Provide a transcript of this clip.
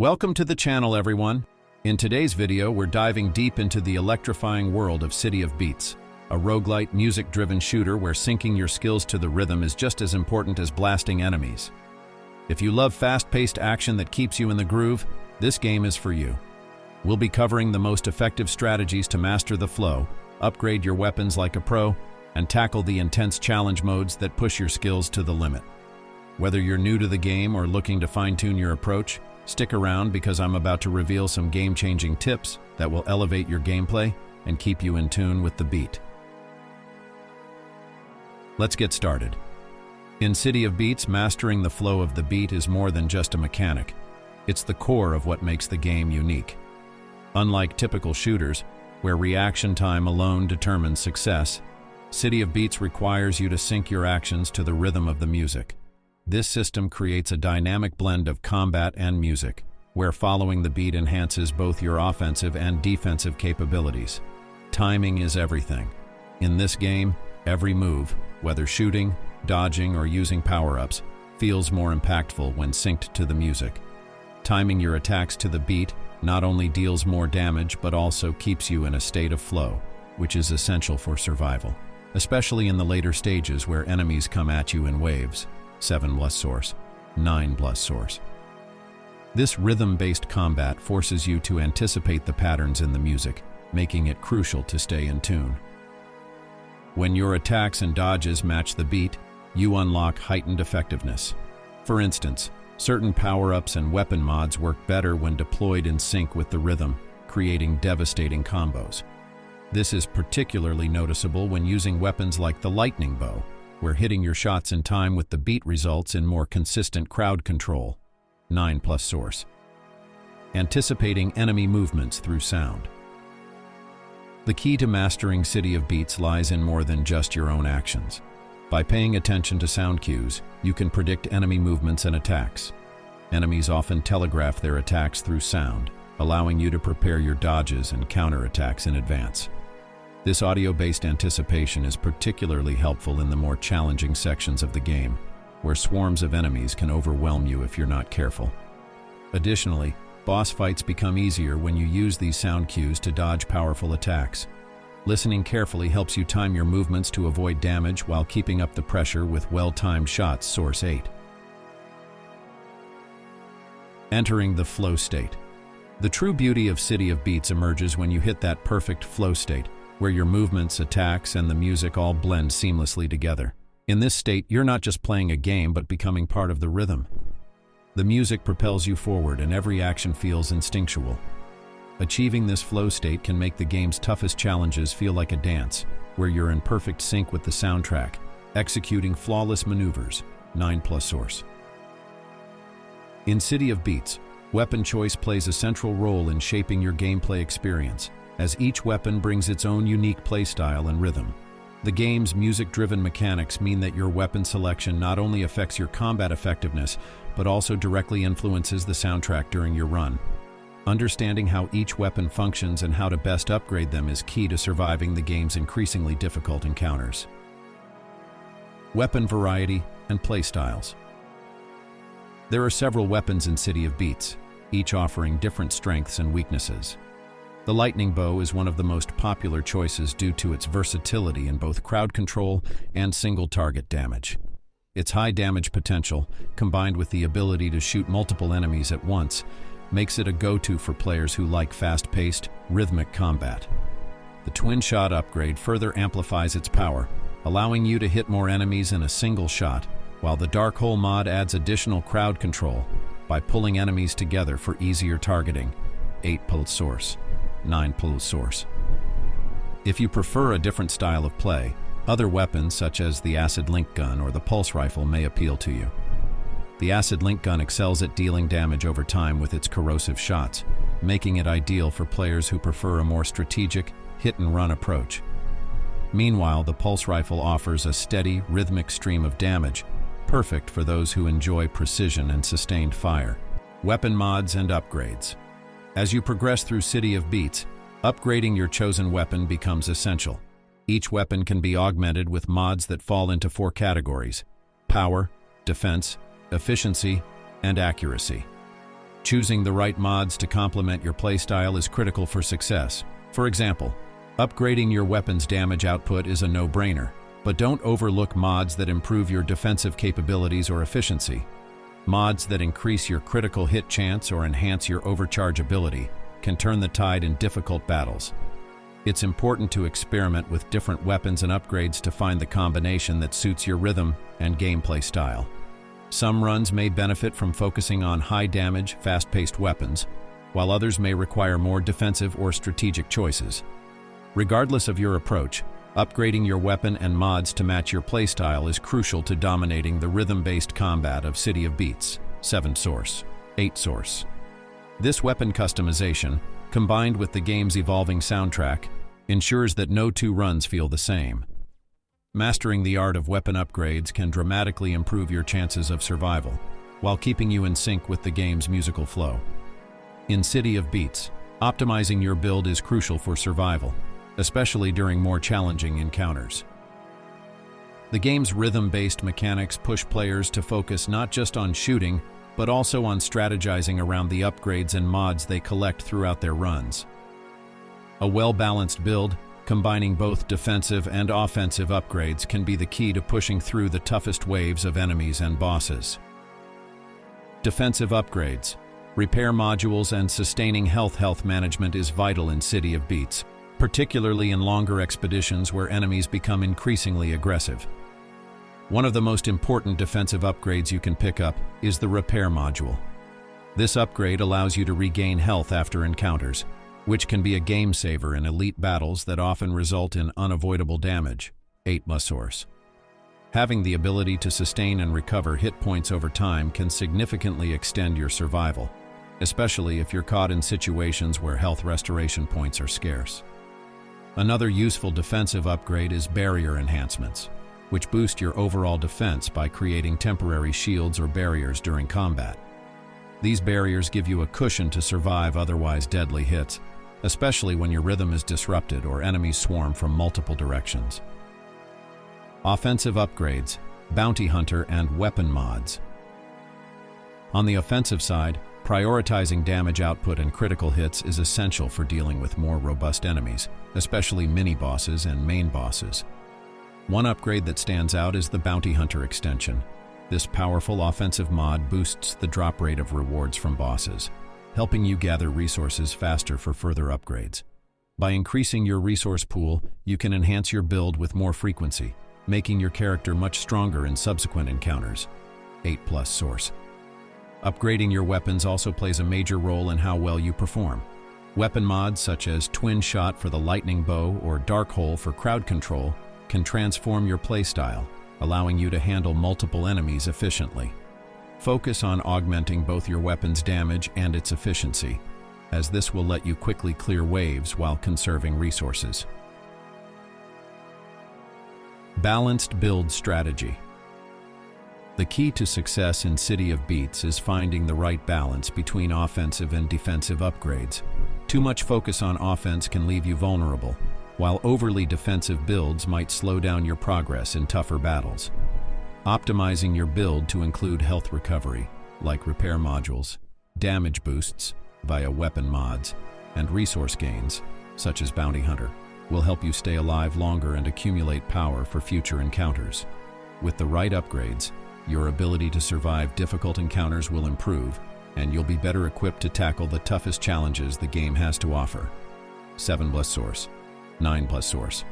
Welcome to the channel, everyone. In today's video, we're diving deep into the electrifying world of City of Beats, a roguelite music-driven shooter where syncing your skills to the rhythm is just as important as blasting enemies. If you love fast-paced action that keeps you in the groove, this game is for you. We'll be covering the most effective strategies to master the flow, upgrade your weapons like a pro, and tackle the intense challenge modes that push your skills to the limit. Whether you're new to the game or looking to fine-tune your approach, stick around because I'm about to reveal some game-changing tips that will elevate your gameplay and keep you in tune with the beat. Let's get started. In City of Beats, mastering the flow of the beat is more than just a mechanic. It's the core of what makes the game unique. Unlike typical shooters, where reaction time alone determines success, City of Beats requires you to sync your actions to the rhythm of the music. This system creates a dynamic blend of combat and music, where following the beat enhances both your offensive and defensive capabilities. Timing is everything. In this game, every move, whether shooting, dodging, or using power-ups, feels more impactful when synced to the music. Timing your attacks to the beat not only deals more damage but also keeps you in a state of flow, which is essential for survival, especially in the later stages where enemies come at you in waves. 7+ source, 9+ source. This rhythm-based combat forces you to anticipate the patterns in the music, making it crucial to stay in tune. When your attacks and dodges match the beat, you unlock heightened effectiveness. For instance, certain power-ups and weapon mods work better when deployed in sync with the rhythm, creating devastating combos. This is particularly noticeable when using weapons like the lightning bow, where hitting your shots in time with the beat results in more consistent crowd control. 9+ source. Anticipating enemy movements through sound. The key to mastering City of Beats lies in more than just your own actions. By paying attention to sound cues, you can predict enemy movements and attacks. Enemies often telegraph their attacks through sound, allowing you to prepare your dodges and counterattacks in advance. This audio-based anticipation is particularly helpful in the more challenging sections of the game, where swarms of enemies can overwhelm you if you're not careful. Additionally, boss fights become easier when you use these sound cues to dodge powerful attacks. Listening carefully helps you time your movements to avoid damage while keeping up the pressure with well-timed shots. Source 8. Entering the flow state. The true beauty of City of Beats emerges when you hit that perfect flow state, where your movements, attacks, and the music all blend seamlessly together. In this state, you're not just playing a game but becoming part of the rhythm. The music propels you forward and every action feels instinctual. Achieving this flow state can make the game's toughest challenges feel like a dance, where you're in perfect sync with the soundtrack, executing flawless maneuvers. 9+ source. In City of Beats, weapon choice plays a central role in shaping your gameplay experience, as each weapon brings its own unique playstyle and rhythm. The game's music-driven mechanics mean that your weapon selection not only affects your combat effectiveness, but also directly influences the soundtrack during your run. Understanding how each weapon functions and how to best upgrade them is key to surviving the game's increasingly difficult encounters. Weapon variety and playstyles. There are several weapons in City of Beats, each offering different strengths and weaknesses. The lightning bow is one of the most popular choices due to its versatility in both crowd control and single-target damage. Its high damage potential, combined with the ability to shoot multiple enemies at once, makes it a go-to for players who like fast-paced, rhythmic combat. The twin shot upgrade further amplifies its power, allowing you to hit more enemies in a single shot, while the dark hole mod adds additional crowd control by pulling enemies together for easier targeting. 8+ source. 9+ source. If you prefer a different style of play, other weapons such as the acid link gun or the pulse rifle may appeal to you. The acid link gun excels at dealing damage over time with its corrosive shots, making it ideal for players who prefer a more strategic, hit-and-run approach. Meanwhile, the pulse rifle offers a steady, rhythmic stream of damage, perfect for those who enjoy precision and sustained fire. Weapon mods and upgrades. As you progress through City of Beats, upgrading your chosen weapon becomes essential. Each weapon can be augmented with mods that fall into 4 categories: power, defense, efficiency, and accuracy. Choosing the right mods to complement your playstyle is critical for success. For example, upgrading your weapon's damage output is a no-brainer, but don't overlook mods that improve your defensive capabilities or efficiency. Mods that increase your critical hit chance or enhance your overcharge ability can turn the tide in difficult battles. It's important to experiment with different weapons and upgrades to find the combination that suits your rhythm and gameplay style. Some runs may benefit from focusing on high-damage, fast-paced weapons, while others may require more defensive or strategic choices. Regardless of your approach, upgrading your weapon and mods to match your playstyle is crucial to dominating the rhythm-based combat of City of Beats 7 Source, 8 Source. This weapon customization, combined with the game's evolving soundtrack, ensures that no two runs feel the same. Mastering the art of weapon upgrades can dramatically improve your chances of survival, while keeping you in sync with the game's musical flow. In City of Beats, optimizing your build is crucial for survival, especially during more challenging encounters. The game's rhythm-based mechanics push players to focus not just on shooting, but also on strategizing around the upgrades and mods they collect throughout their runs. A well-balanced build, combining both defensive and offensive upgrades, can be the key to pushing through the toughest waves of enemies and bosses. Defensive upgrades, repair modules, and sustaining health management is vital in City of Beats, particularly in longer expeditions where enemies become increasingly aggressive. One of the most important defensive upgrades you can pick up is the repair module. This upgrade allows you to regain health after encounters, which can be a game saver in elite battles that often result in unavoidable damage. 8 Source. Having the ability to sustain and recover hit points over time can significantly extend your survival, especially if you're caught in situations where health restoration points are scarce. Another useful defensive upgrade is barrier enhancements, which boost your overall defense by creating temporary shields or barriers during combat. These barriers give you a cushion to survive otherwise deadly hits, especially when your rhythm is disrupted or enemies swarm from multiple directions. Offensive upgrades, bounty hunter, and weapon mods. On the offensive side, prioritizing damage output and critical hits is essential for dealing with more robust enemies, especially mini-bosses and main bosses. One upgrade that stands out is the Bounty Hunter extension. This powerful offensive mod boosts the drop rate of rewards from bosses, helping you gather resources faster for further upgrades. By increasing your resource pool, you can enhance your build with more frequency, making your character much stronger in subsequent encounters. 8 Source. Upgrading your weapons also plays a major role in how well you perform. Weapon mods such as Twin Shot for the lightning bow or Dark Hole for crowd control can transform your playstyle, allowing you to handle multiple enemies efficiently. Focus on augmenting both your weapon's damage and its efficiency, as this will let you quickly clear waves while conserving resources. Balanced build strategy. The key to success in City of Beats is finding the right balance between offensive and defensive upgrades. Too much focus on offense can leave you vulnerable, while overly defensive builds might slow down your progress in tougher battles. Optimizing your build to include health recovery, like repair modules, damage boosts via weapon mods, and resource gains, such as Bounty Hunter, will help you stay alive longer and accumulate power for future encounters. With the right upgrades, your ability to survive difficult encounters will improve, and you'll be better equipped to tackle the toughest challenges the game has to offer. 7 Source. 9 Source.